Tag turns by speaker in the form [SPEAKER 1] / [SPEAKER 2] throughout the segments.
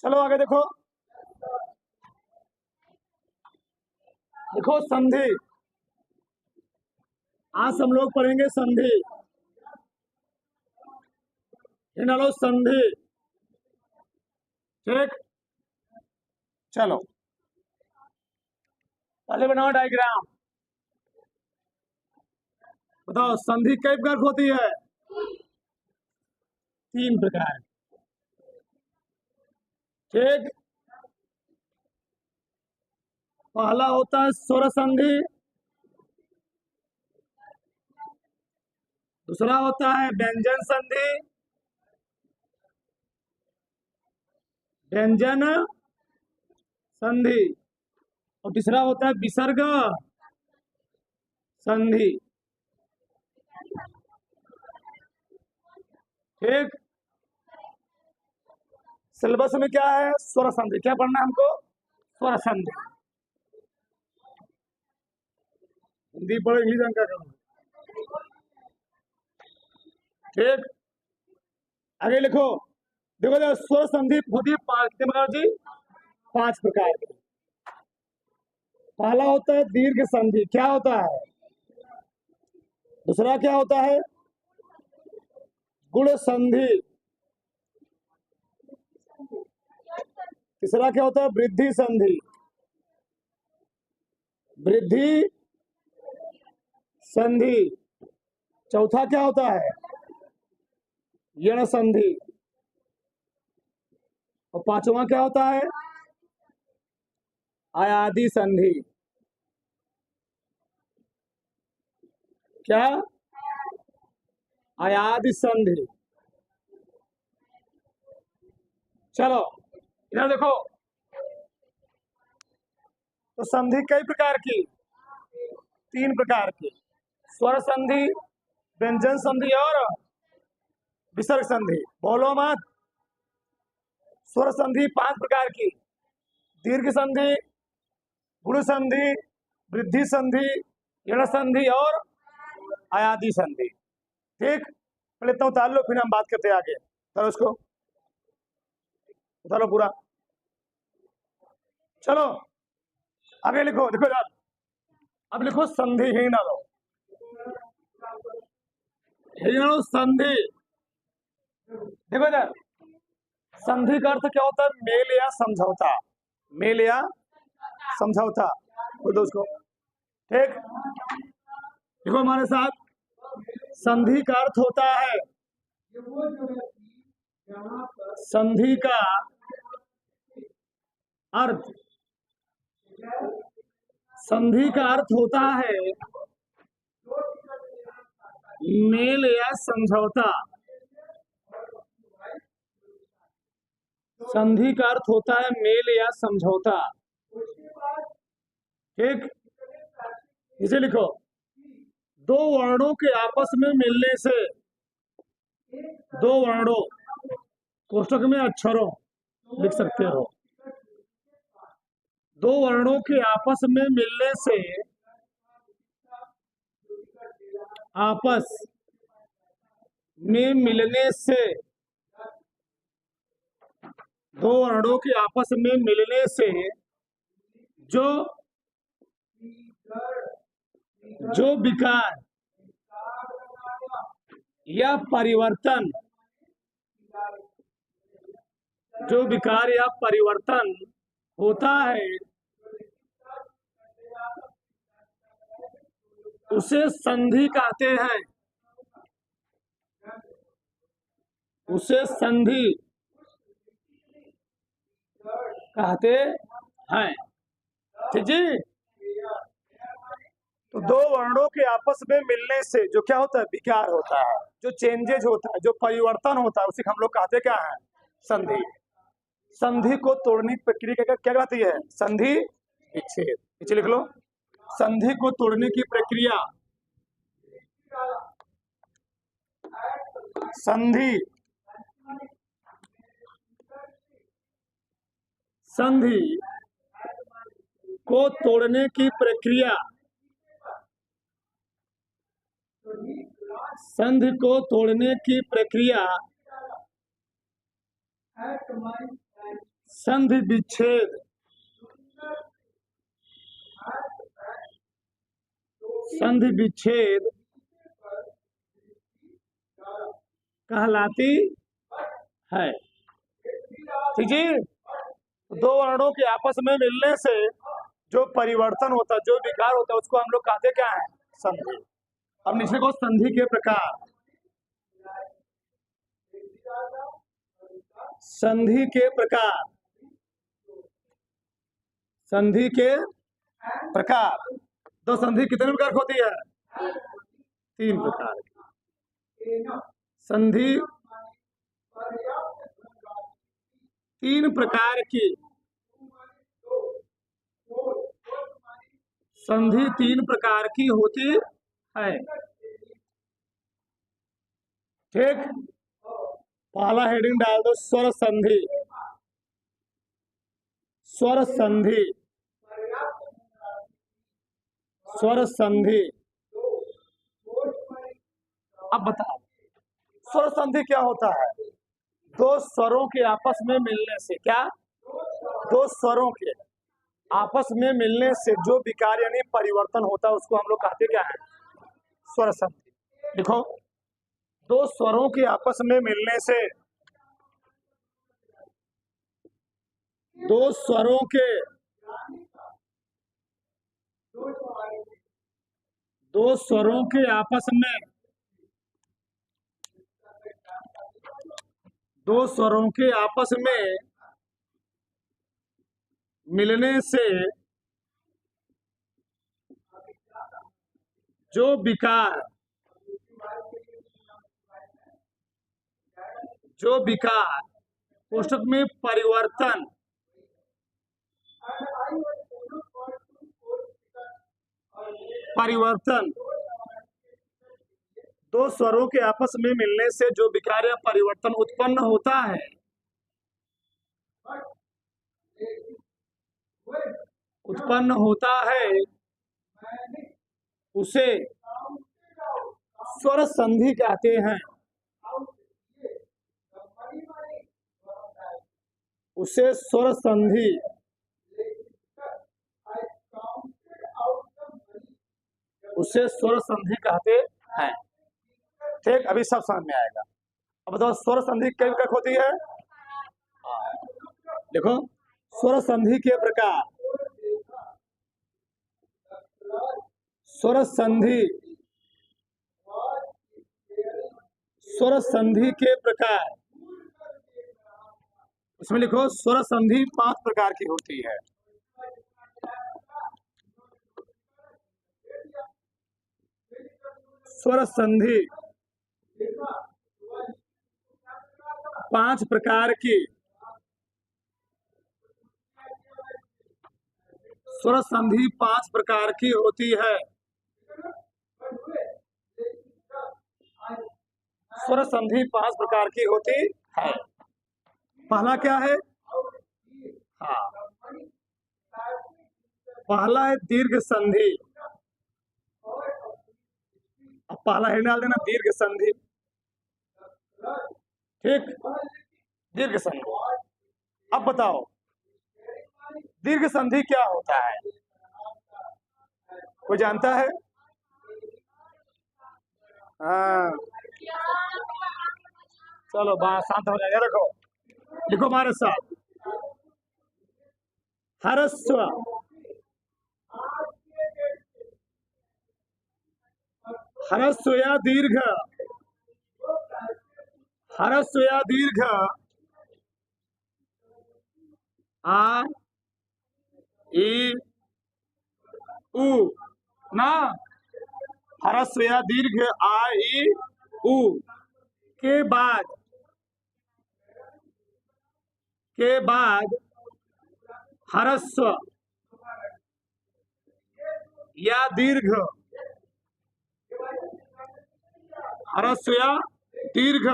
[SPEAKER 1] चलो आगे देखो। देखो संधि। आज हम लोग पढ़ेंगे संधि। इन लो संधि। ठीक। चलो पहले बनाओ डायग्राम। बताओ संधि कई प्रकार की होती है? 3 प्रकार। ठीक। पहला होता है स्वर संधि। दूसरा होता है व्यंजन संधि। व्यंजन संधि। और तीसरा होता है विसर्ग संधि। ठीक। सिलेबस में क्या है? स्वर संधि। क्या पढ़ना है हमको? स्वर संधि। हिंदी पढ़ो, इंग्लिश अंक करो। ठीक। आगे लिखो। देखो देखो, स्वर संधि होती है 5 जी, 5 प्रकार की। पहला होता है दीर्घ संधि। क्या होता है? दूसरा क्या होता है? गुण संधि। तीसरा क्या होता है? वृद्धि संधि। वृद्धि संधि। चौथा क्या होता है? यण संधि। और पांचवा क्या होता है? आयादी संधि। क्या? आयादी संधि। चलो इधर देखो। तो संधि कई प्रकार की? 3 प्रकार की। स्वर संधि, व्यंजन संधि और विसर्ग संधि। बोलो मत। स्वर संधि 5 प्रकार की। दीर्घ संधि, गुण संधि, वृद्धि संधि, यण संधि और आयादी संधि। ठीक। पहले इतना उतार लो, फिर हम बात करते हैं आगे। चलो उसको उतारो पूरा। चलो आगे लिखो। देखो यार, अब लिखो संधि ही ना लो। संधि। देखो इधर, संधि का अर्थ क्या होता है? मेल या समझौता। मेल या समझौता। बोल दो उसको। ठीक। देखो हमारे साथ, संधि का अर्थ होता है, संधि का अर्थ, संधि का अर्थ होता है मेल या समझौता। संधि का अर्थ होता है मेल या समझौता। ठीक। इसे लिखो। 2 वर्णों के आपस में मिलने से, 2 वर्णों, कोष्टक में अक्षरों लिख सकते हो। 2 वर्णों के आपस में मिलने से, आपस में मिलने से, 2 वर्णों के आपस में मिलने से जो जो विकार या परिवर्तन, जो विकार या परिवर्तन होता है, उसे संधि कहते हैं। उसे संधि कहते हैं। ठीक जी। तो 2 वर्णों के आपस में मिलने से जो क्या होता है? विकार होता है। जो चेंजेज होता है, जो परिवर्तन होता है, उसे हम लोग कहते क्या है? संधि। संधि को तोड़ने की प्रक्रिया क्या कहती है? संधि विच्छेद। नीचे लिख लो। संधि को तोड़ने की प्रक्रिया संधि, संधि को तोड़ने की प्रक्रिया, संधि को तोड़ने की प्रक्रिया संधि विच्छेद, संधि विच्छेद कहलाती है। ठीक जी। दो वर्णों के आपस में मिलने से जो परिवर्तन होता है, जो विकार होता है, उसको हम लोग कहते क्या है? संधि। अब नीचे को संधि के प्रकार। संधि के प्रकार, संधि के प्रकार। तो संधि कितने प्रकार की होती है? 3 प्रकार की। संधि 3 प्रकार की, संधि 3 प्रकार की होती है। ठीक। पहला हेडिंग डाल दो, स्वर संधि। स्वर संधि, स्वर संधि। अब बताओ स्वर संधि क्या होता है? दो स्वरों के आपस में मिलने से, क्या? दो स्वरों के आपस में मिलने से जो विकार यानी परिवर्तन होता है, उसको हम लोग कहते क्या है? स्वर संधि। देखो, दो स्वरों के आपस में मिलने से, दो स्वरों के, दो स्वरों के आपस में, दो स्वरों के आपस में मिलने से जो विकार, जो विकार कोष्ठक में परिवर्तन, परिवर्तन, दो स्वरों के आपस में मिलने से जो विकार या परिवर्तन उत्पन्न होता है, उत्पन्न होता है, उसे स्वर संधि कहते हैं। उसे स्वर संधि, उसे स्वर संधि कहते हैं। ठीक, अभी सब समझ में आएगा। अब बताओ स्वर संधि कई प्रकार होती है? देखो, स्वर संधि के प्रकार। स्वर संधि, स्वर संधि के प्रकार। उसमें लिखो स्वर संधि 5 प्रकार की होती है। स्वर संधि 5 प्रकार की, स्वर संधि 5 प्रकार की होती है। स्वर संधि 5 प्रकार की होती है। पहला क्या है? हाँ, पहला है दीर्घ संधि। अब पहला है डाल देना, दीर्घ संधि। ठीक, दीर्घ संधि। अब बताओ दीर्घ संधि क्या होता है? कोई जानता है? हाँ, चलो बात शांत हो जाएगा। रखो, लिखो हमारे साथ, ह्रस्व, ह्रस्व या दीर्घ, ह्रस्व या दीर्घ, आ ई उ ना, ह्रस्व या दीर्घ आ ई उ के बाद, के बाद ह्रस्व या दीर्घ, ह्रस्व या दीर्घ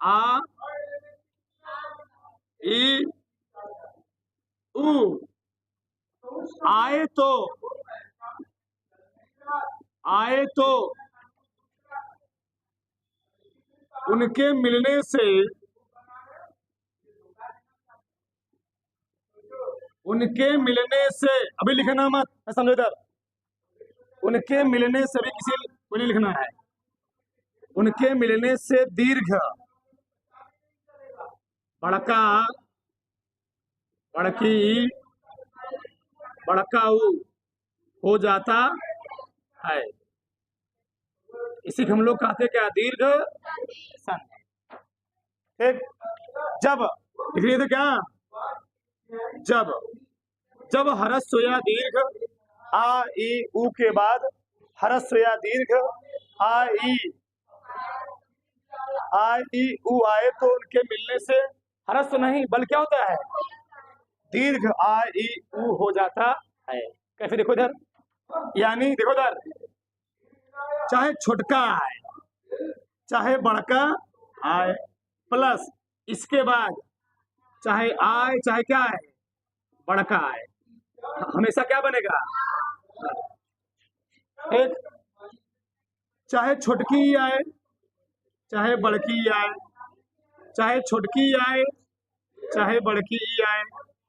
[SPEAKER 1] आ ई उ आए तो, आए तो उनके मिलने से, उनके मिलने से, अभी लिखना मत, मैं समझो इधर, उनके मिलने से भी किसी को नहीं लिखना है। उनके मिलने से दीर्घ, बड़का, बड़की, बड़काऊ हो जाता है। इसी को हम लोग कहते क्या, दीर्घ संधि। ठीक, जब लिख रही थे क्या, जब, जब ह्रस्व या दीर्घ आ ई उ के बाद ह्रस्व या दीर्घ आ ई उ आए तो उनके मिलने से ह्रस्व नहीं बल्कि क्या होता है, दीर्घ आ ई उ हो जाता है। कैसे, देखो इधर, यानी देखो इधर, चाहे छोटका आए चाहे बड़का आए, प्लस इसके बाद चाहे आए चाहे क्या आए, बड़का आए, हमेशा क्या बनेगा, एक, चाहे छोटकी आए चाहे बड़की आए, चाहे छोटकी आए चाहे बड़की आए,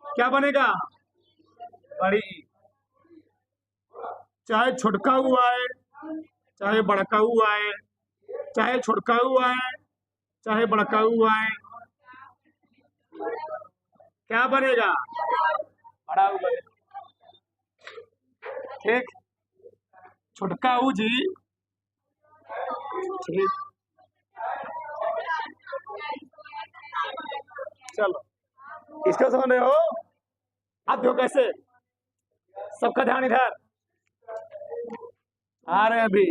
[SPEAKER 1] क्या बनेगा, बड़ी। चाहे छोटका हुआ आए चाहे बड़का हुआ आए, चाहे छोटका हुआ आए चाहे बड़का हुआ आए, क्या बनेगा, बड़ा हुआ। ठीक, छोटका ऊ जी, ठीक, चलो इसको समझ रहे हो। अब देखो कैसे, सबका ध्यान इधर आ रहे हैं अभी,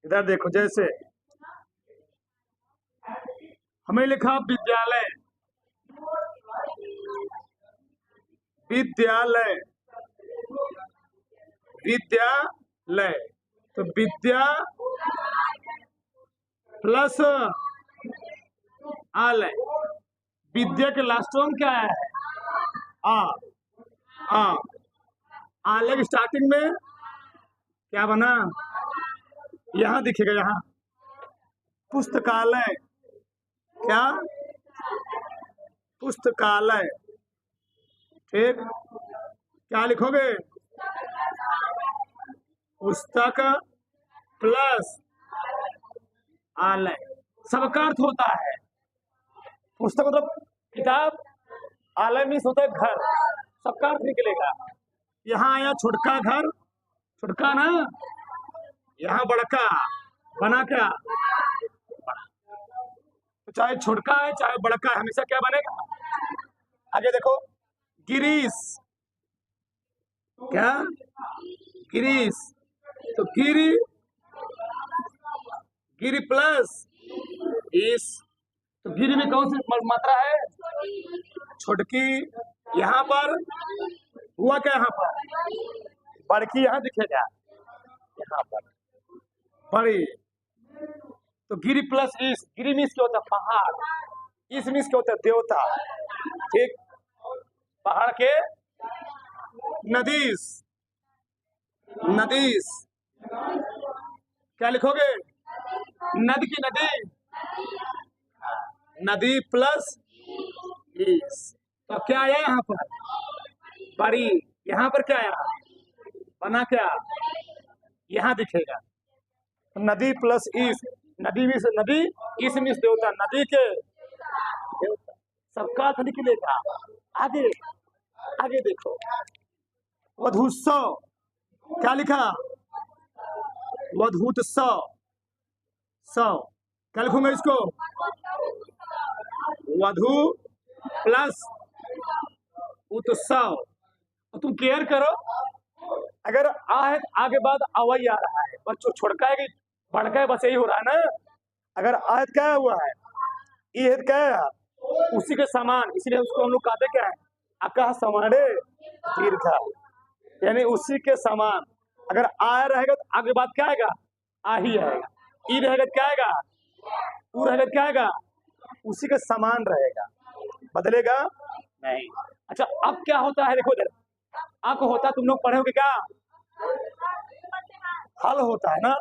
[SPEAKER 1] इधर देखो, जैसे हमें लिखा विद्यालय, विद्यालय, विद्यालय, तो विद्या प्लस आलय, विद्या के लास्ट में क्या है, आ आलय की स्टार्टिंग में क्या बना, यहां दिखेगा, यहां पुस्तकालय, क्या, पुस्तकालय। ठीक, क्या लिखोगे, पुस्तक प्लस आलय, सबका अर्थ होता है, पुस्तक मतलब किताब, आलय मीन्स होता है घर, सबका अर्थ निकलेगा। यहाँ आया छोटका घर, छोटका ना, यहाँ बड़का बना क्या, बड़ा। तो चाहे छोटका है चाहे बड़का है, हमेशा क्या बनेगा, आगे देखो, गिरीश, क्या, गिरीश, तो गिरी, गिरी प्लस इस, तो गिरी में कौन सी मात्रा है, छोटकी, यहाँ पर हुआ क्या, यहाँ पर बड़की, यहाँ दिखेगा, यहाँ पर बड़ी, तो गिरी प्लस इस, गिरी मीन्स क्या होता है, पहाड़, इस मीन्स क्या होता है, देवता। ठीक, पहाड़ के, नदीस, नदीस, क्या लिखोगे, नद की नदी, नदी प्लस इस, तो क्या आया यहाँ पर, बड़ी, यहाँ पर क्या आया, बना क्या, यहाँ दिखेगा, नदी प्लस इस, नदी मीन्स नदी, इस मीन्स देवता, नदी के देवता, सबका अर्थ निकलेगा। आगे, आगे देखो, वधूत्सव, क्या लिखा, वधूत्सव, सौ, क्या लिखूंगा इसको, वधु प्लस उत्सव। तुम केयर करो, अगर आ है आगे बाद अवई आ रहा है, बच्चों छोड़का है कि बड़का है, बस यही हो रहा है ना। अगर आहत क्या हुआ है, ई क्या है, उसी के समान, इसलिए उसको हम लोग कहते क्या है, अकह समाने दीर्घा, यानी उसी के समान। अगर आ रहेगा तो आगे बात क्या आएगा, आ ही आएगा, ई रहेगा क्या आएगा, ऊ रहेगा क्या आएगा, उसी के समान रहेगा, बदलेगा नहीं। अच्छा, अब क्या होता है, देखो इधर, अक होता है, तुम लोग पढ़ोगे क्या, हल होता है ना।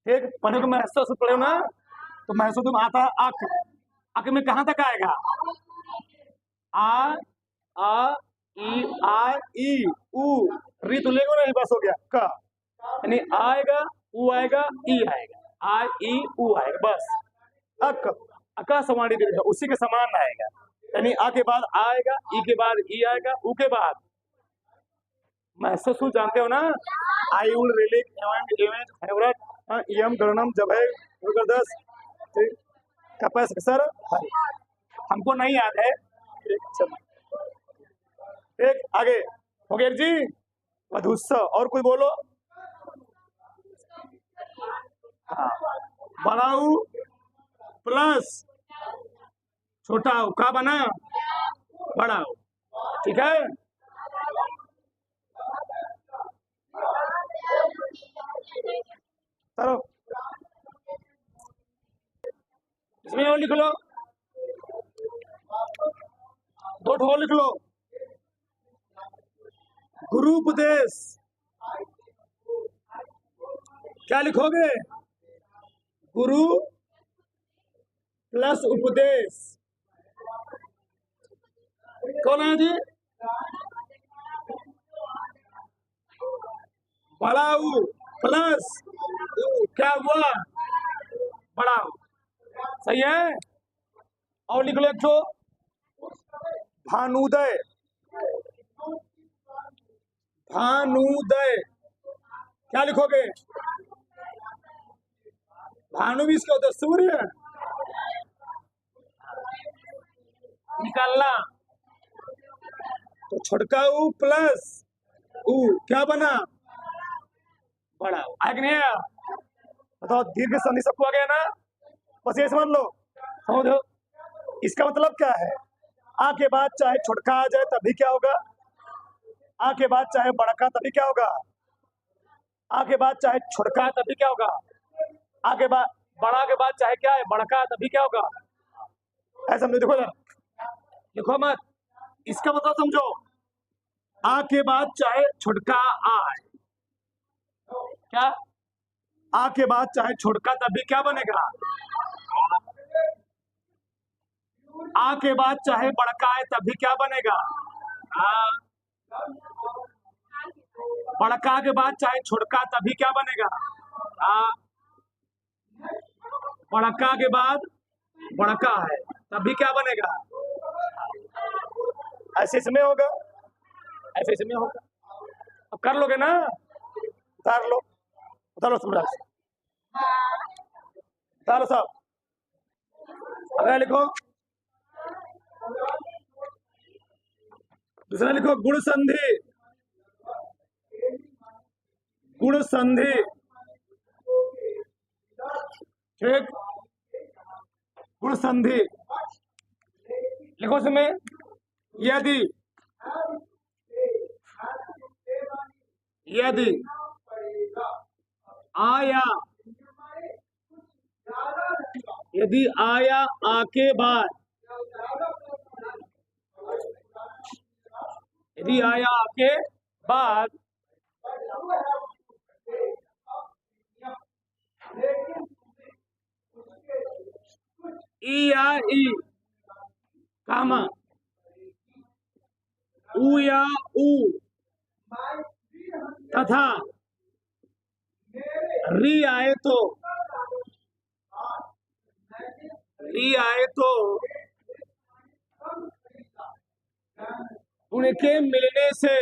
[SPEAKER 1] ठीक, पढ़ोगे महसूस से पढ़े ना, तो महसूस तुम आता है अक, अक में कहां तक आएगा, आ आ ई आ ई उ री तो लेगो नहीं, बस हो गया का, यानी आएगा उ आएगा ई आएगा, आ ई उ आएगा बस। अक अका सवाणी दीर्घ उसी के समान आएगा, यानी आ के बाद आ आएगा, ई के बाद ई आएगा, उ के बाद महसूस जानते हो ना, आई उल रिलिक एवं इवेंट फेवरेट यम गणनम जब है जबरदस्त कपस सर हमको नहीं याद है। एक आगे हो गया जी वधुत्सव, और कोई बोलो। हाँ, बड़ाऊ प्लस छोटा ऊ का बना बड़ाऊ, ठीक है। चलो इसमें और लिख लो, दो ठो लिख लो। गुरु उपदेश क्या लिखोगे, गुरु प्लस उपदेश कौन है जी, बड़ाऊ प्लस क्या हुआ बड़ाऊ, सही है। और लिख लो एक ठो भानुदय, भानुदय क्या लिखोगे, भानु भी इसका होता सूर्य निकालना, तो छोटका ऊ प्लस ऊ क्या बना बड़ा ऊ, आया कि नहीं आया बताओ। दीर्घ संधि सबको आ गया ना, बस ये समझ लो, समझो इसका मतलब क्या है। आ के बाद चाहे छोटका आ जाए तभी क्या होगा, आ के बाद चाहे बड़का तभी क्या होगा, आ के बाद चाहे छोटका तभी क्या होगा, आगे बाद बड़ा के बाद चाहे क्या है बड़का तभी क्या होगा, ऐसा समझो। देखो जरा, लिखो मत, इसका मतलब समझो, आ के बाद चाहे छोटका आए, क्या आ के बाद चाहे छोटका तभी क्या बनेगा, आ के बाद चाहे बड़का आए तभी क्या बनेगा, बड़का के बाद चाहे छोटका तभी क्या बनेगा, बड़का के बाद बड़का है तभी क्या बनेगा, ऐसे इसमें होगा, ऐसे इसमें होगा। अब कर लोगे ना, उतार लो, उतार लो समझा, उतार लो सब। अगर लिखो दूसरा लिखो गुण संधि, गुण संधि ठीक, गुण संधि लिखो इसमें, यदि यदि आया, यदि आया आके बाद, यदि आया आके बाद ई या ई कामा उ या उ तथा री आए तो, री आए तो उनके मिलने से,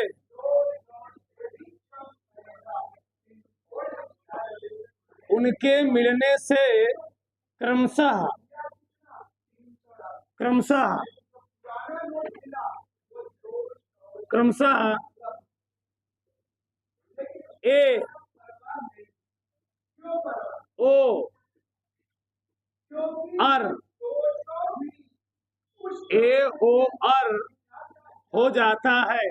[SPEAKER 1] उनके मिलने से क्रमशः क्रमशः क्रमशः ए ओ अर, ए ओ अर हो जाता है,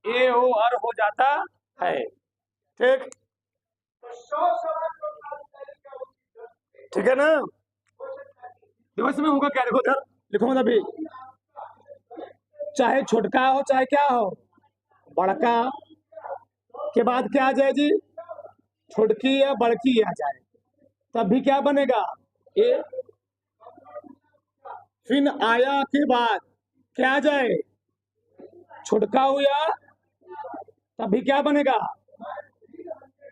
[SPEAKER 1] ए ओ अर हो जाता है, ठीक, ठीक है ना। देखो इसमें होगा क्या, देखो इधर लिखो मतलब अभी, चाहे छोटका हो चाहे क्या हो, बड़का के बाद क्या आ जाए जी, छोटकी या बड़की आ जाए तब भी क्या बनेगा, ए फिर आया के बाद क्या आ जाए, छुटका हुआ तभी क्या बनेगा,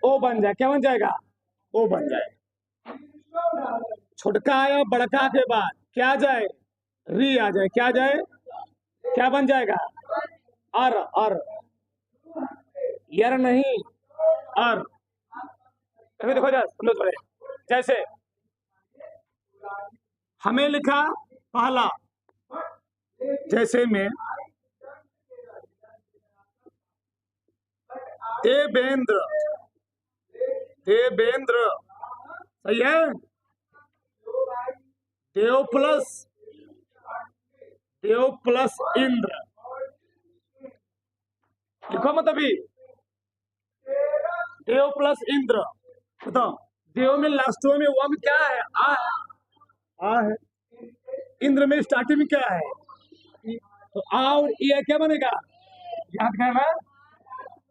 [SPEAKER 1] ओ बन जाए। क्या बन जाएगा, ओ बन जाए। छुटका आया बड़का के बाद क्या आ जाए, री आ जाए। क्या आ जाए, क्या बन जाएगा, अर। अर, यर नहीं, अर। अभी देखो जरा सुनो थोड़े। जैसे हमें लिखा पहला, जैसे में देवेंद्र, देवेंद्र, सही है। देव प्लस इंद्र, लिखो मत अभी। देव प्लस इंद्र, बताओ। देव में लास्ट में वो में क्या है, आ है, आ है। इंद्र में स्टार्टिंग में क्या है, तो आ और ये क्या बनेगा, याद करना।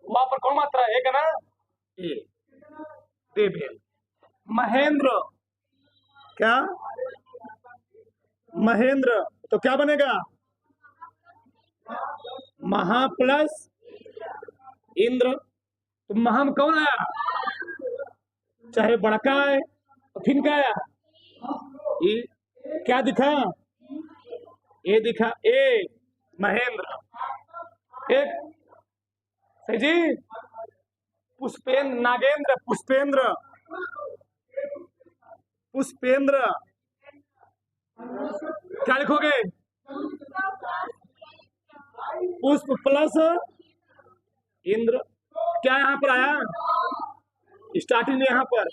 [SPEAKER 1] वहां पर कौन मात्रा है, एक है ना, ए। देवेंद्र। महेंद्र, क्या, महेंद्र, तो क्या बनेगा, महा प्लस इंद्र। तो महा में कौन आया, चाहे बड़का है तो फिर क्या आया, ए। क्या दिखा, ए दिखा, ए महेंद्र। एक सही जी। पुष्पेंद्र, नागेंद्र, पुष्पेंद्र, पुष्पेंद्र। क्या लिखोगे, पुष्प प्लस इंद्र। क्या यहाँ पर आया, स्टार्टिंग में यहाँ पर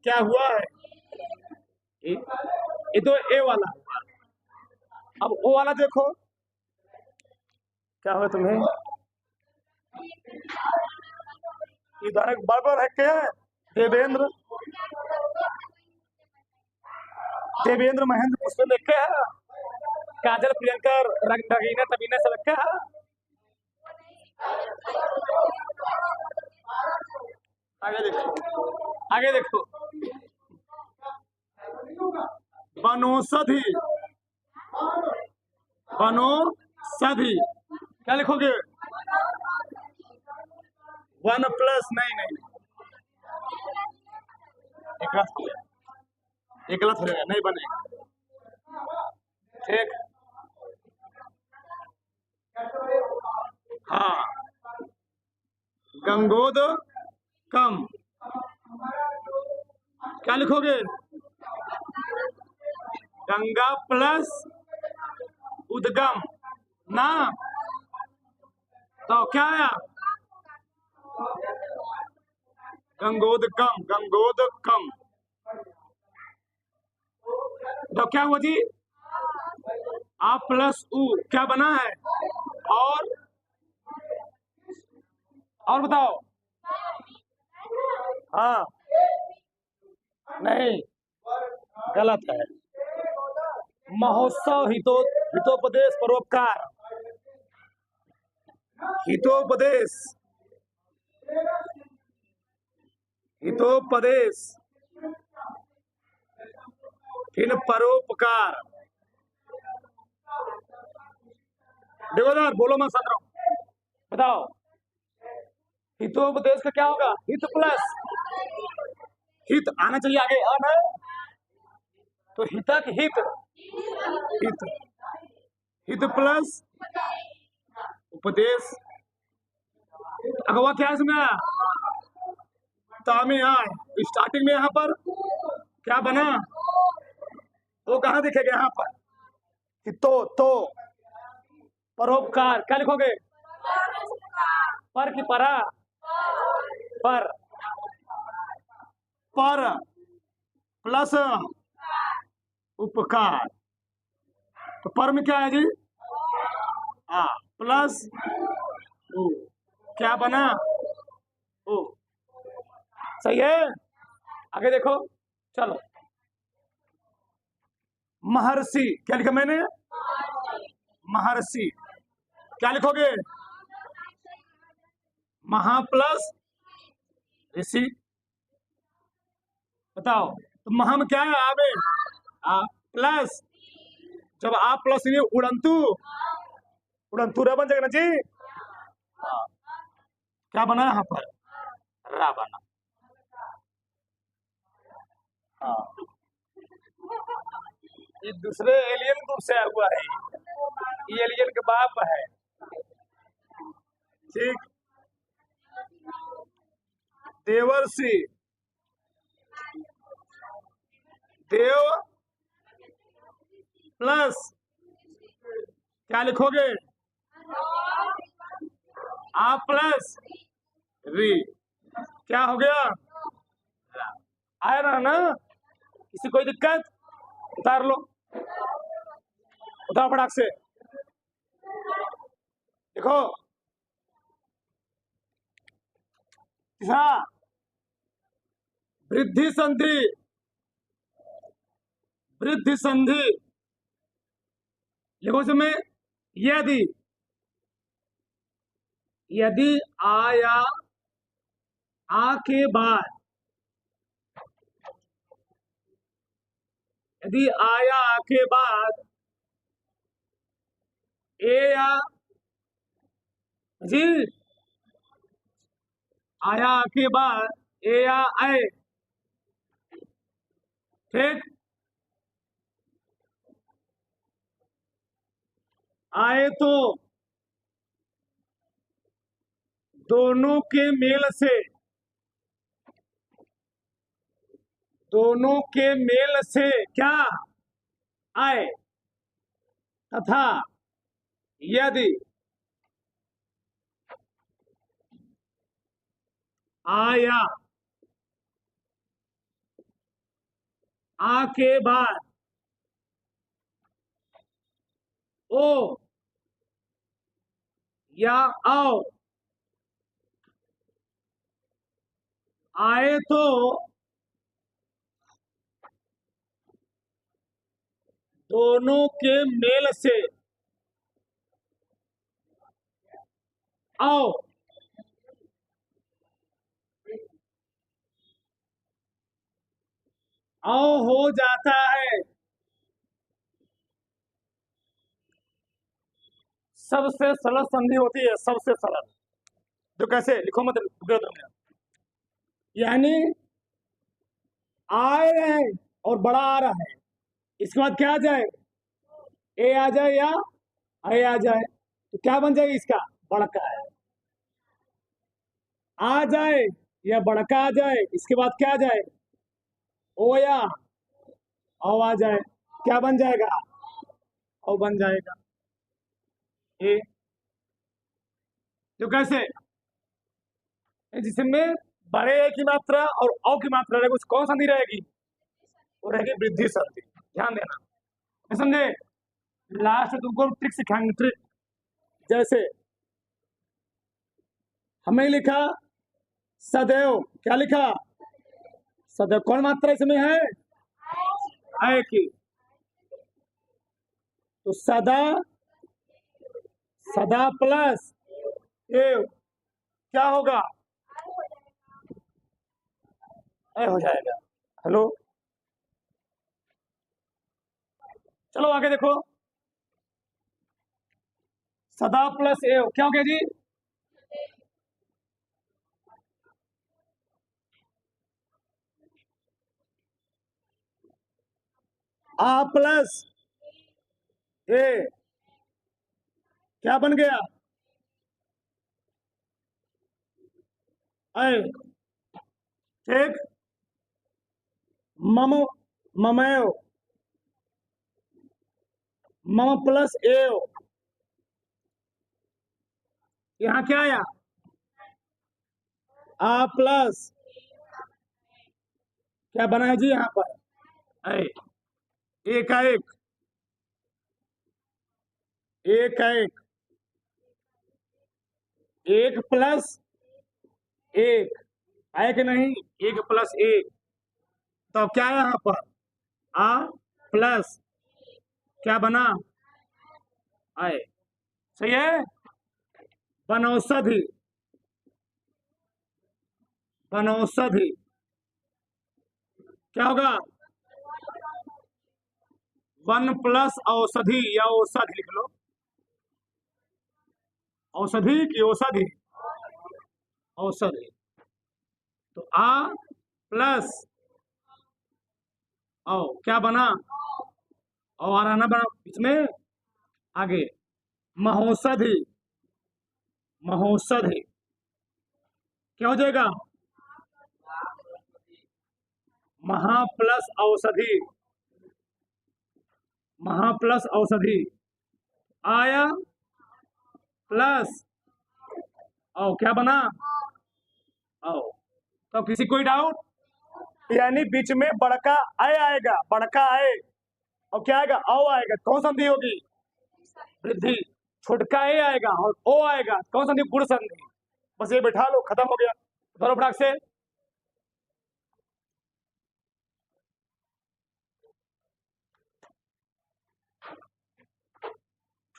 [SPEAKER 1] क्या हुआ है, ये तो ए वाला। अब ओ वाला देखो क्या हुआ तुम्हें, इधर एक बराबर है क्या, देवेंद्र, देवेंद्र महेंद्र पुष्पेंद्र क्या है, काजल प्रियंका रंगीना तबीना सब क्या है। आगे देखो, आगे देखो। वनौषधि, वनौषधि, क्या लिखोगे, वन प्लस, नहीं, एक गलत हो गया, एक गलत हो जाएगा, नहीं बनेगा। ठीक, हाँ। गंगोद कम, क्या लिखोगे, गंगा प्लस उद्गम ना, तो क्या आया, गंगोद कम। तो क्या हुआ जी, आ प्लस उ क्या बना है, और बताओ, हाँ, नहीं, गलत है। महोत्सव, हितोपदेश परोपकार, हितोपदेश, हितोपदेश, फिर परोपकार। देखो यार, बोलो मैं समझ रहा हूं, बताओ। हितोपदेश का क्या होगा, हित प्लस, हित आना चाहिए आगे, आना, तो हितक हित, हित, हित प्लस उपदेश। अगवा क्या इसमें आया, तामे आए, स्टार्टिंग में यहाँ पर क्या बना, वो कहाँ दिखेगा, यहाँ पर तो परोपकार। क्या लिखोगे, पर की परा, पर प्लस उपकार। तो पर में क्या है जी, आ प्लस ओ, क्या बना, ओ। सही है, आगे देखो, चलो। महर्षि, क्या लिखा मैंने, महर्षि, क्या लिखोगे, महा प्लस ऋषि। बताओ, तो महा में क्या है, आवे, आ प्लस जब आ प्लस ये उड़ंतु, उड़ंतु रा बन जाएगा ना जी। हाँ, क्या बना यहाँ पर, रा बना। हाँ, ये दूसरे एलियन ग्रुप से आया हुआ है, ये एलियन के बाप है। ठीक, देवर्षि, देव प्लस क्या लिखोगे, आ प्लस री, क्या हो गया, आया रहा ना। किसी कोई दिक्कत, उतार लो, उतार फटाक से। देखो तीसरा, वृद्धि संधि, वृद्धि संधि लिखो इसमें, यदि, यदि आ या आ के बाद, यदि आ या आ के बाद ए या जी, आया के बाद ए या आए, ठीक, आए तो दोनों के मेल से, दोनों के मेल से क्या आए, तथा यदि आया आ के बाद ओ या आओ आए तो दोनों के मेल से आओ, आओ हो जाता है, सबसे सरल संधि होती है, सबसे सरल। तो कैसे लिखो मत, यानी आए रहे और बड़ा आ रहा है, इसके बाद क्या आ जाए, ए आ जाए या ए आ जाए, तो क्या बन जाएगा इसका, बड़का है। आ जाए या बड़का आ जाए, इसके बाद क्या आ जाए, ओ या औ आ जाए, क्या बन जाएगा, औ बन जाएगा। ए, तो कैसे, जिसमें बड़े ए की मात्रा और औ की मात्रा रहेगी, कौन संधि रहेगी, वो रहेगी वृद्धि संधि। ध्यान देना, समझे। लास्ट में तुमको ट्रिक सिखाएंगे, ट्रिक। जैसे हमें लिखा सदैव, क्या लिखा, सदैव, कौन मात्रा इसमें है, आय की, तो सदा, सदा प्लस एव क्या होगा, ए हो जाएगा। हेलो, चलो आगे देखो, सदा प्लस एव क्या हो गया जी, आ प्लस ए क्या बन गया, ऐ, ठीक, मम, ममैव, मम प्लस एव, यहां क्या आया, आ प्लस क्या बना है जी यहां पर, ऐ, एक का एक, एक का एक प्लस एक, है कि नहीं, एक प्लस एक, तो अब क्या है यहां पर, आ प्लस क्या बना, आए, सही है। वनौषधि, वनौषधि क्या होगा, वन प्लस औषधि या औषधि लिख लो। औषधि की औषधि, औषधि। तो आ प्लस औ क्या बना, और आना बना बीच में आगे, महौषधि, महौषधि क्या हो जाएगा, महा प्लस औषधि, महा प्लस औषधि, आया प्लस औ क्या बना, औ। तो किसी कोई डाउट, यानी बीच में बड़का आय आएगा, बड़का आय, और क्या आएगा, औ आएगा, कौन संधि होगी, वृद्धि। छोटका ए आएगा और ओ आएगा, कौन संधि, गुण संधि। बस ये बैठा लो, खत्म हो गया। धरो फटाक से।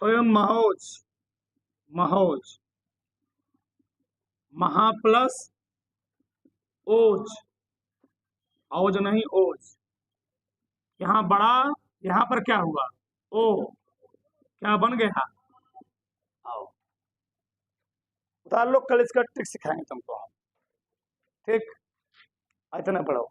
[SPEAKER 1] स्वयं महोज, महोज, महा प्लस ओज, औज नहीं ओज। यहां बड़ा, यहां पर क्या हुआ, ओ, क्या बन गया, आओ। उतार लो, कल इसका ट्रिक सिखाएंगे तुमको हम, ठीक। इतना पढ़ो।